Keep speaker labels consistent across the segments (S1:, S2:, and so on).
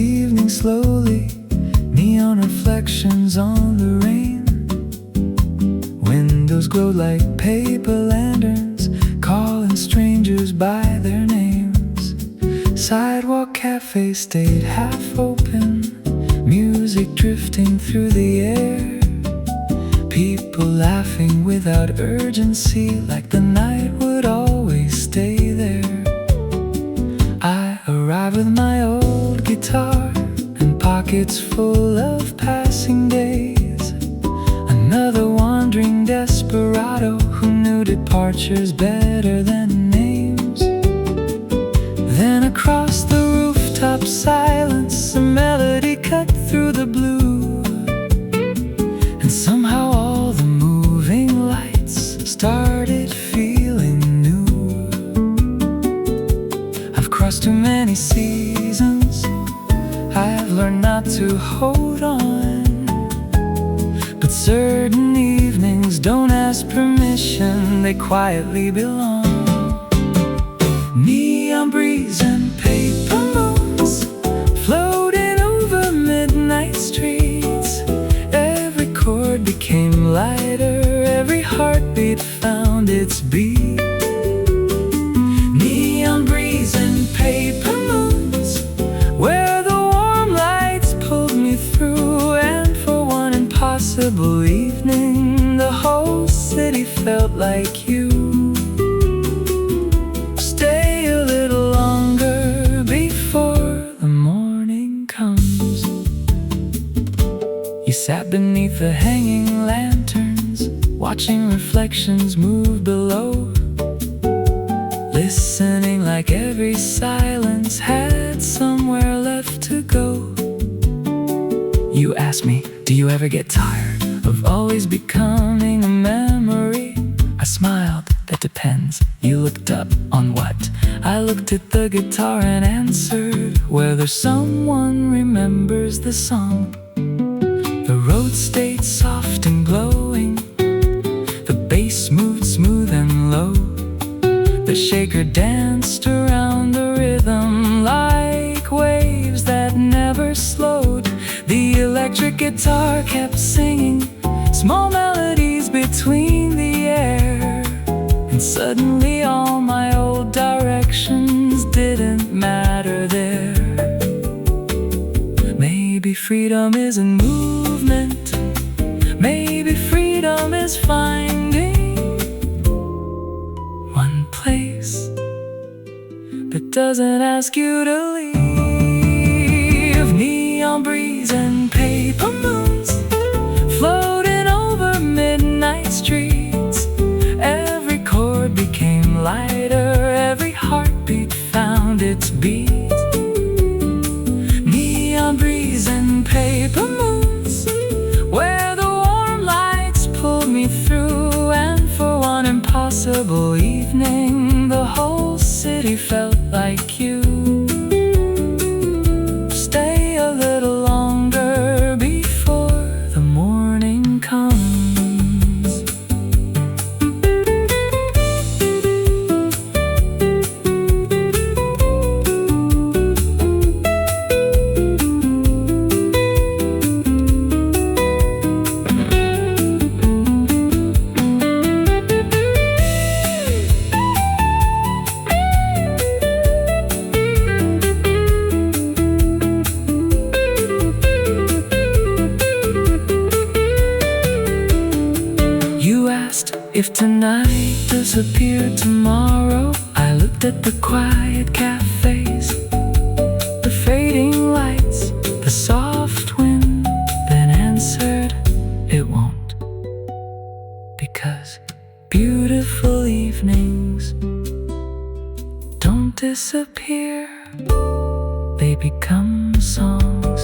S1: evening slowly, neon reflections on the rain. Windows glow like paper lanterns, calling strangers by their names. Sidewalk cafes stayed half open, music drifting through the air. People laughing without urgency, like the night would always stay there. I arrive with my old guitar and pockets full of passing days. Another wandering desperado who knew departures better than names. Then across the rooftop silence, a melody cut through the blue, and somehow all the moving lights started feeling new. I've crossed too many seasons, I've learned not to hold on, but certain evenings don't ask permission, they quietly belong. Neon breeze and paper moons floating over midnight streets. Every chord became lighter, every heartbeat found its beat. Neon breeze and paper moons, where the warm lights pulled me through, and for one impossible evening, the whole city felt like you. Stay a little longer before the morning comes. You sat beneath the hanging lanterns, watching reflections move below, listening like every silence had somewhere left to go. You asked me, do you ever get tired of always becoming a memory? I smiled, that depends. You looked up, on what? I looked at the guitar and answered, whether someone remembers the song. The road stayed soft and glowing, the bass moved smooth and low. The shaker danced around the rhythm like waves that never slowed. The electric guitar kept singing small melodies between the air, and suddenly all my old directions didn't matter there. Maybe freedom isn't movement, maybe freedom is finding one place that doesn't ask you to leave. Neon breeze and paper moons floating over midnight streets. Every chord became lighter, every heartbeat found its beat. Neon breeze and paper moons, where the warm lights pulled me through, and for one impossible evening, the whole city felt like you. Stay a little longer before the morning comes. If tonight disappeared tomorrow, I looked at the quiet cafes, the fading lights, the soft wind, then answered, it won't. Because beautiful evenings don't disappear, they become songs.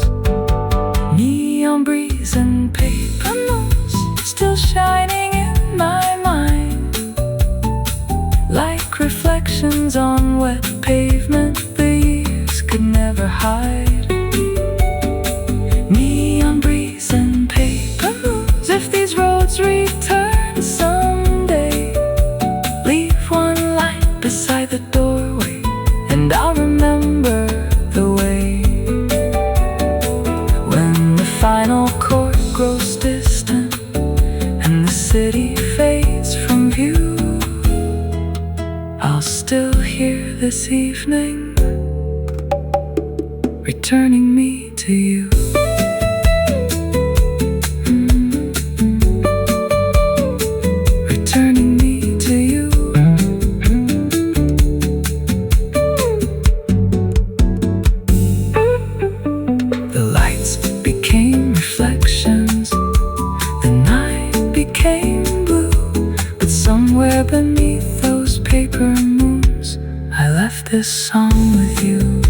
S1: Neon breeze and paper moons still shining in my mind, like reflections on wet pavement. The this evening, returning me to you. Returning me to you. The lights became reflections, the night became blue, but somewhere beneath those paper moons, I left this song with you.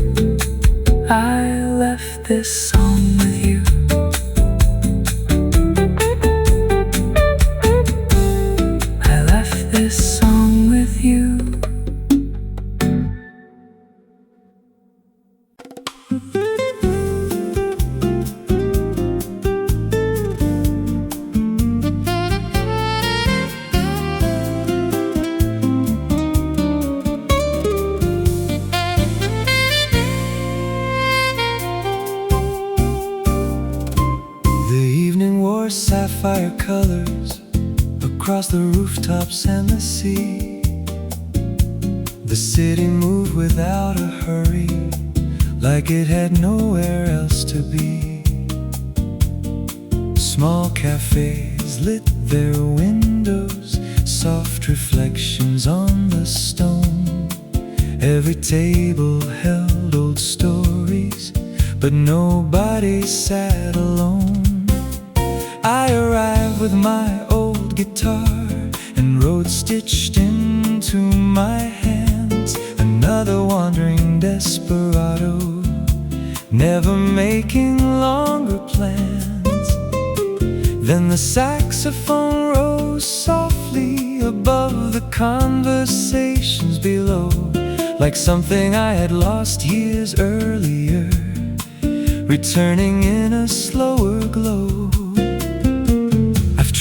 S1: I left this song with you. I left this song with you. Sapphire colors across the rooftops and the sea. The city moved without a hurry, like it had nowhere else to be. Small cafes lit their windows, soft reflections on the stone. Every table held old stories, but nobody sat alone. I arrived with my old guitar and wrote stitched into my hands, another wandering desperado, never making longer plans. Then the saxophone rose softly above the conversations below, like something I had lost years earlier, returning in a slower glow.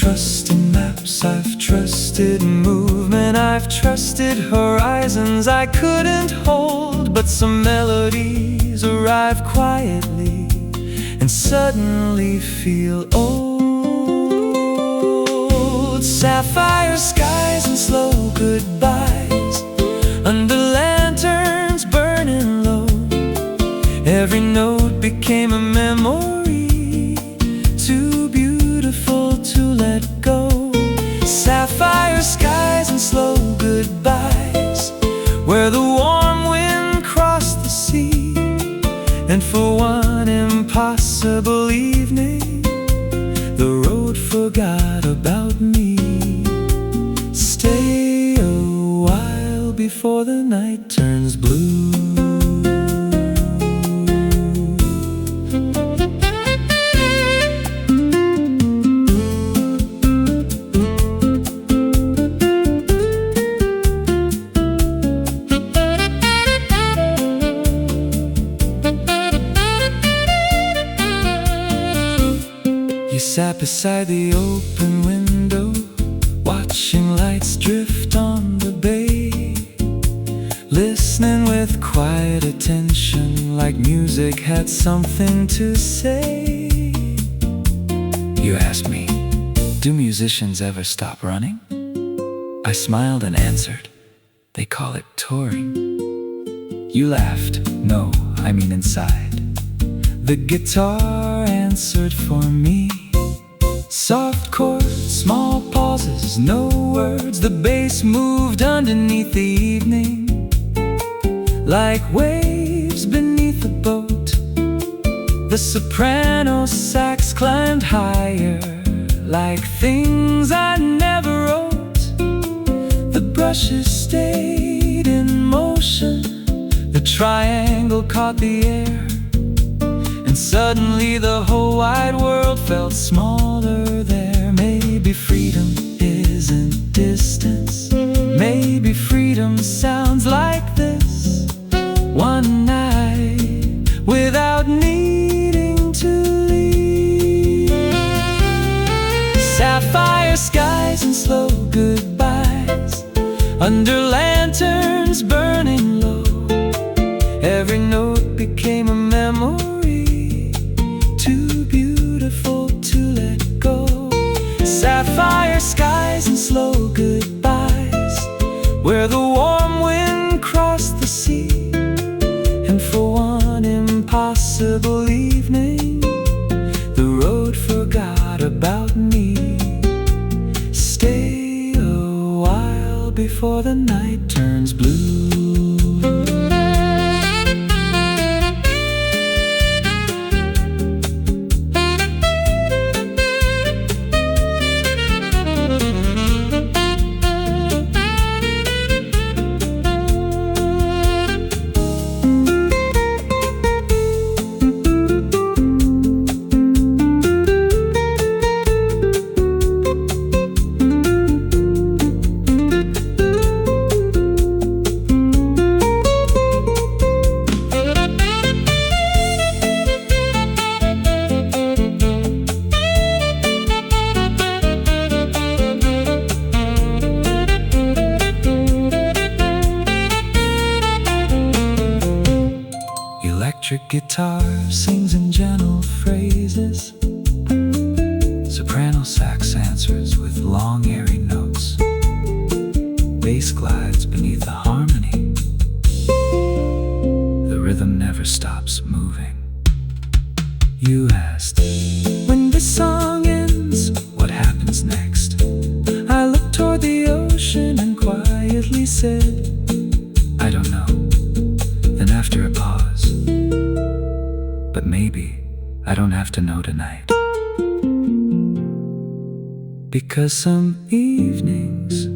S1: Trusted maps, I've trusted movement, I've trusted horizons I couldn't hold. But some melodies arrive quietly and suddenly feel old. Sapphire skies and slow goodbyes under lanterns burning low. Every note became a memory, too beautiful to let go. Sapphire skies and slow goodbyes, where the warm wind crossed the sea. And for one impossible evening, the road forgot about me. Stay a while before the night turns blue. You sat beside the open window, watching lights drift on the bay, listening with quiet attention, like music had something to say. You asked me, do musicians ever stop running? I smiled and answered, they call it touring. You laughed, no, I mean inside. The guitar answered for me. Soft chords, small pauses, no words. The bass moved underneath the evening, like waves beneath a boat. The soprano sax climbed higher, like things I never wrote. The brushes stayed in motion, the triangle caught the air, and suddenly the whole wide world felt smaller there. Maybe freedom isn't distance, maybe freedom sounds like this. One night without needing to leave. Sapphire skies and slow goodbyes under lanterns burning low. Every note became a memory, too beautiful to let go. Sapphire skies and slow goodbyes, where the warm wind crossed the sea. whole evening, the road forgot about me. Stay a while before the night turns blue. Electric guitar sings in gentle phrases. Soprano sax answers with long airy notes. Bass glides beneath the harmony. The rhythm never stops moving. You asked, when this song ends, what happens next? I looked toward the ocean and quietly said, I don't know. Then after a pause, but maybe I don't have to know tonight. Because some evenings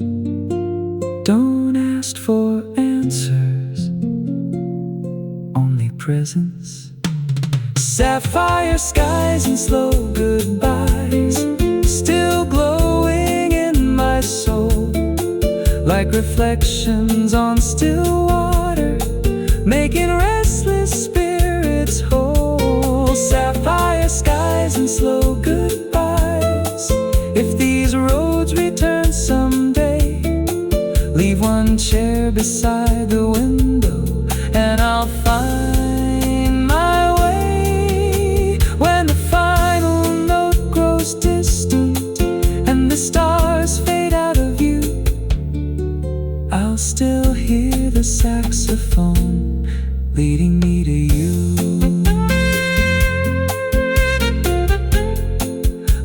S1: don't ask for answers, only presence. Sapphire skies and slow goodbyes, still glowing in my soul, like reflections on still water, making restless spirits whole. Sapphire skies and slow goodbyes. If these roads return someday, leave one chair beside the window, and I'll find my way. When the final note grows distant and the stars fade out of view, I'll still hear the saxophone leading me to you.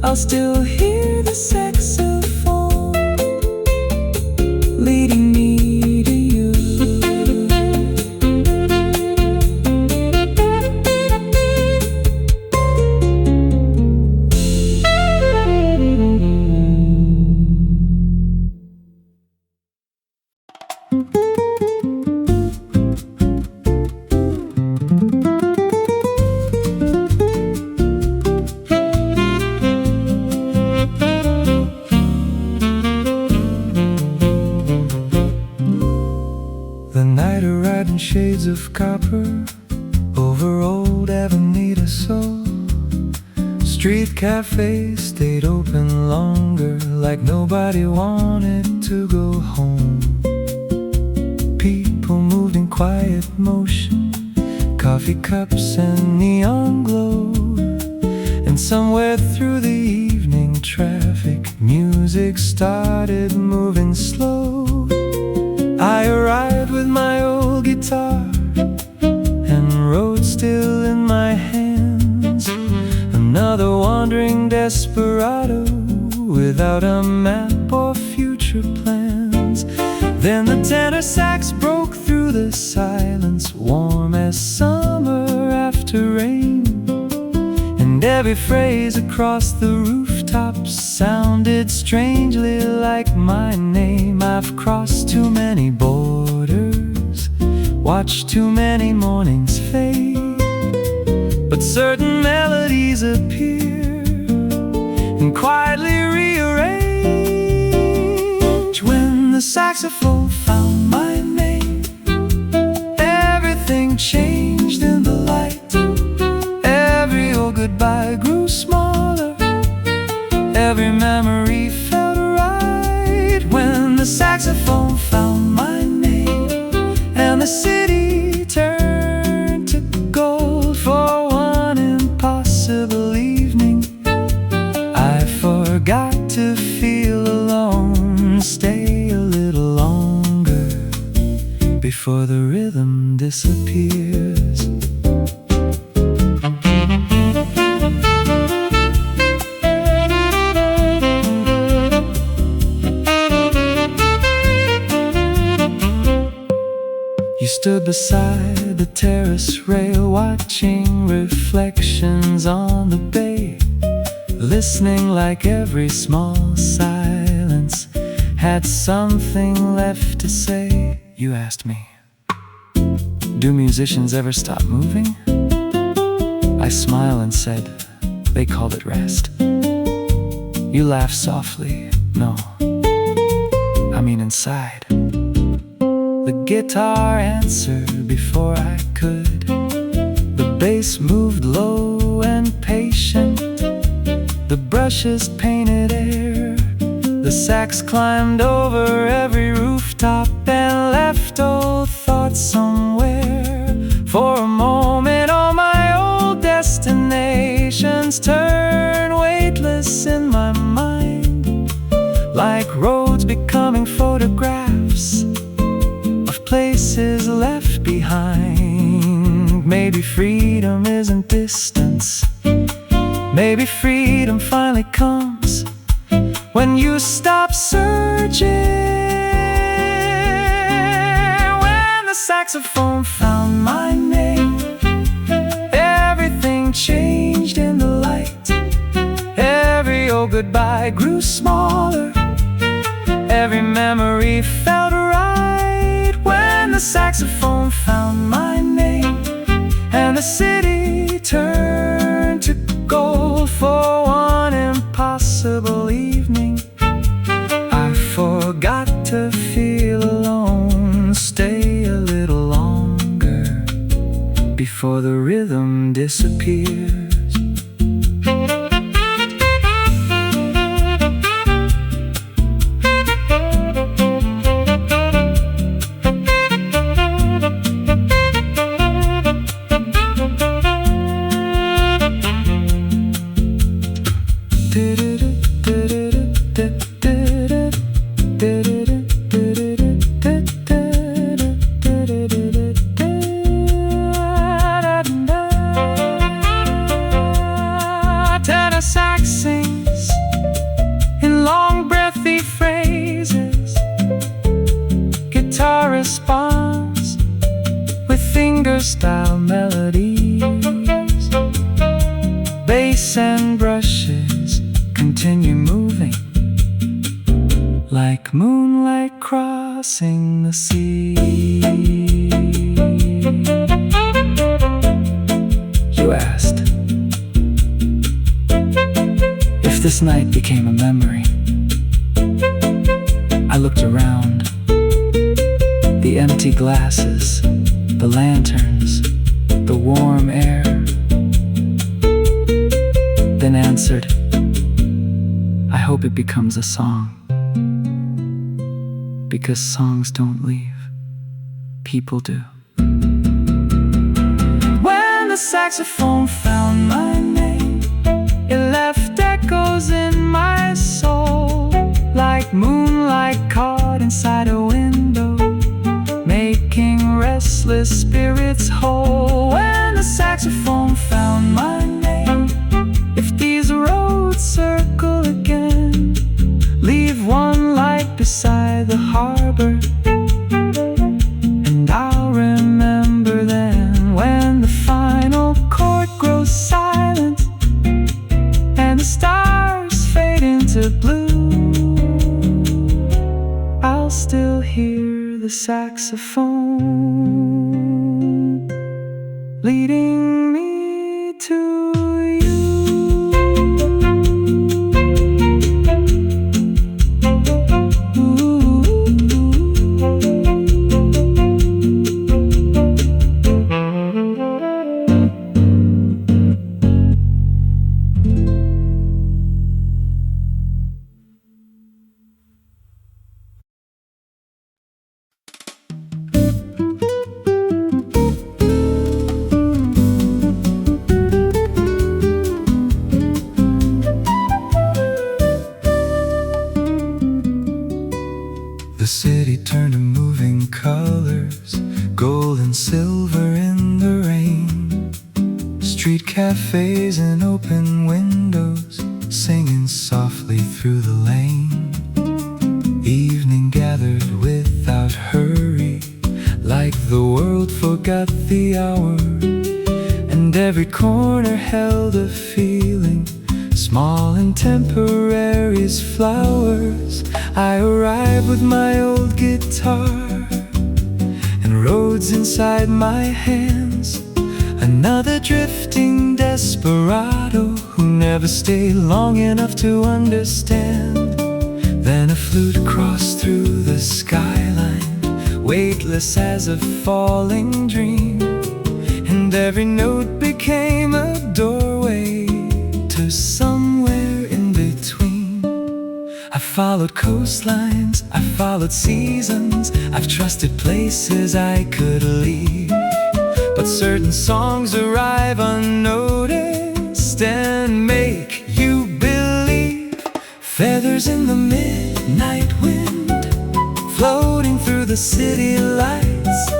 S1: I'll still hear the saxophone leading me to you. The night arrived in shades of copper over old Avenida Soul. Street cafes stayed open longer, like nobody wanted to go home. People moved in quiet motion, coffee cups and neon glow. And somewhere through the evening traffic, music started moving slow. I arrived with my old guitar and road still in my hands. Another wandering desperado without a map or future plans. Then the tenor sax broke through the silence, warm as summer after rain. And every phrase across the rooftops sounded strangely like my name. I've crossed too many borders, watched too many mornings fade, but certain melodies appear and quietly rearrange. When the saxophone found my name, everything changed in the light. Every old goodbye grew smaller, every memory felt right. When the saxophone found my name, and the city turned to gold for one impossible evening, I forgot to feel alone. Stay a little longer before the rhythm disappears. stood beside the terrace rail, watching reflections on the bay, listening like every small silence had something left to say. You asked me, do musicians ever stop moving? I smiled and said, they called it rest. You laughed softly, no, I mean inside. The guitar answered before I could. The bass moved low and patient. The brushes painted air. The sax climbed over every rooftop and left old thoughts somewhere. For a moment all my old destinations turned weightless in my mind, like roads becoming photographs of places left behind. Maybe freedom isn't distance. Maybe freedom finally comes when you stop searching. When the saxophone found my name, everything changed in the light. Every old goodbye grew smaller. Every memory felt right. When the saxophone found my name, and the city turned to gold for one impossible evening, I forgot to feel alone. Stay a little longer before the rhythm disappears. Sax sings in long breathy phrases. Guitar responds with finger-style melodies. Bass and brushes continue moving like moonlight crossing the sea. You asked if this night became a memory. I looked around. The empty glasses, the lanterns, the warm air. Then answered, I hope it becomes a song. Because songs don't leave, people do. When the saxophone found my name, it left echoes in my soul, like moonlight caught inside a window, making restless spirits whole. When the saxophone found my name, if these roads circle again, leave one light beside the harbor, and I'll remember then. When the final chord grows silent and the stars fade into blue, I'll still hear the saxophone leading me to you. The city turned to moving colors, gold and silver in the rain. Street cafes and open windows, singing softly through the lane. Evening gathered without hurry, like the world forgot the hour, and every corner held a feeling, small and temporary as flowers. I arrived with my old guitar and roads inside my hands, another drifting desperado who never stayed long enough to understand. Then a flute crossed through the skyline, weightless as a falling dream, and every note became a doorway to somewhere in between. I followed coastlines, I followed seasons, I've trusted places I could leave, but certain songs arrive unnoticed and make you believe. Feathers in the midnight wind, floating through the city lights.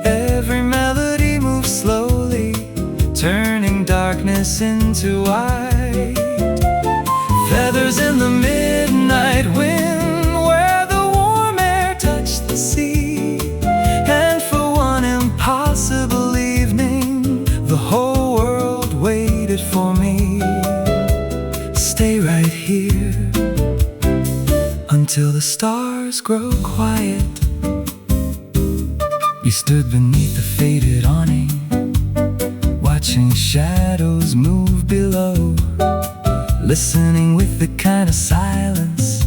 S1: Every melody moves slowly, turning darkness into white. Feathers in the midnight wind, where the warm air touched the sea, and for one impossible evening, the whole world waited for me. Stay right here until the stars grow quiet. We stood beneath the faded awning, watching shadows move below, listening with the kind of silence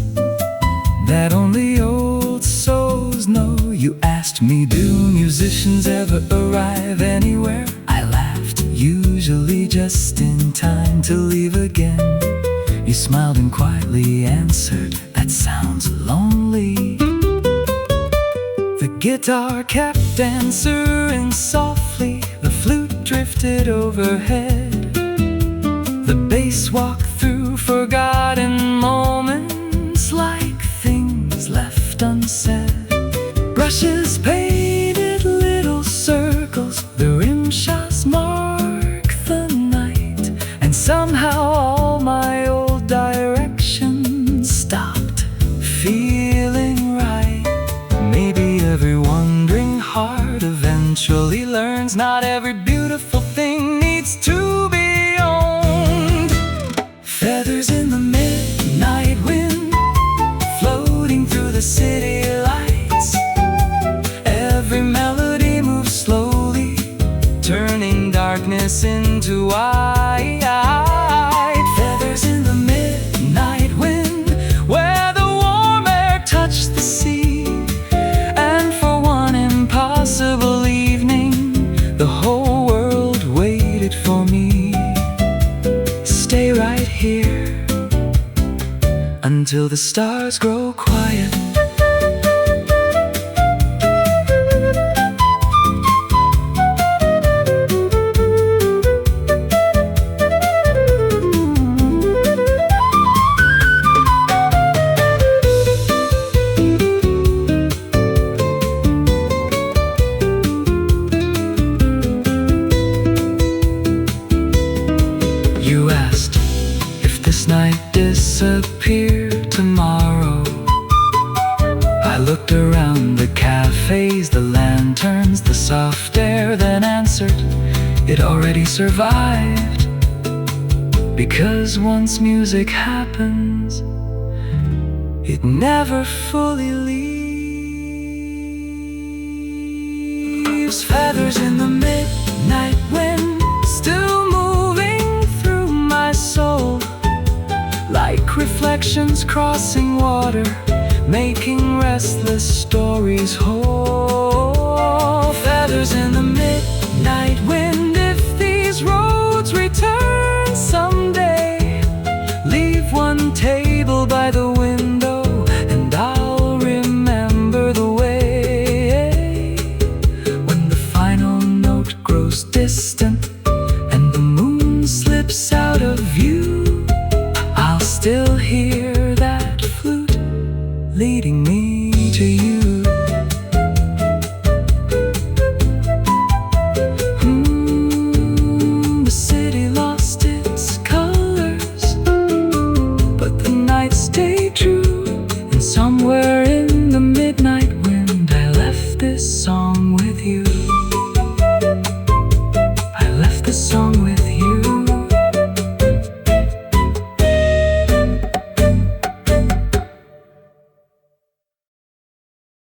S1: that only old souls know. You asked me, do musicians ever arrive anywhere? I laughed, usually just in time to leave again. You smiled and quietly answered, that sounds lonely. The guitar kept answering softly, the flute drifted overhead, the bass walked through forgotten moments like things left unsaid. Brushes painted little circles, the rim shots mark the night, and somehow all my old directions stopped feeling right. Maybe every wandering heart eventually learns not every beautiful thing needs to be owned. Feathers in the midnight wind, floating through the city lights. Every melody moves slowly, turning darkness into white. Feathers in the midnight wind, where the warm air touched the sea, and for one impossible evening, the whole world waited for me. Stay right here until the stars grow quiet. You asked if this night disappeared tomorrow. I looked around the cafes, the lanterns, the soft air, then answered, it already survived. Because once music happens, it never fully leaves. Feathers in the midnight wind, still moving through my soul, like reflections crossing water, making restless stories whole. Feathers in the midnight wind, if these roads return someday, leave one table by the window, and I'll remember the way. When the final note grows distant and the moon slips out of view, I'll still hear that flute leading me to you. The city lost its colors, but the night stayed true, and somewhere in the midnight wind I left this song with you.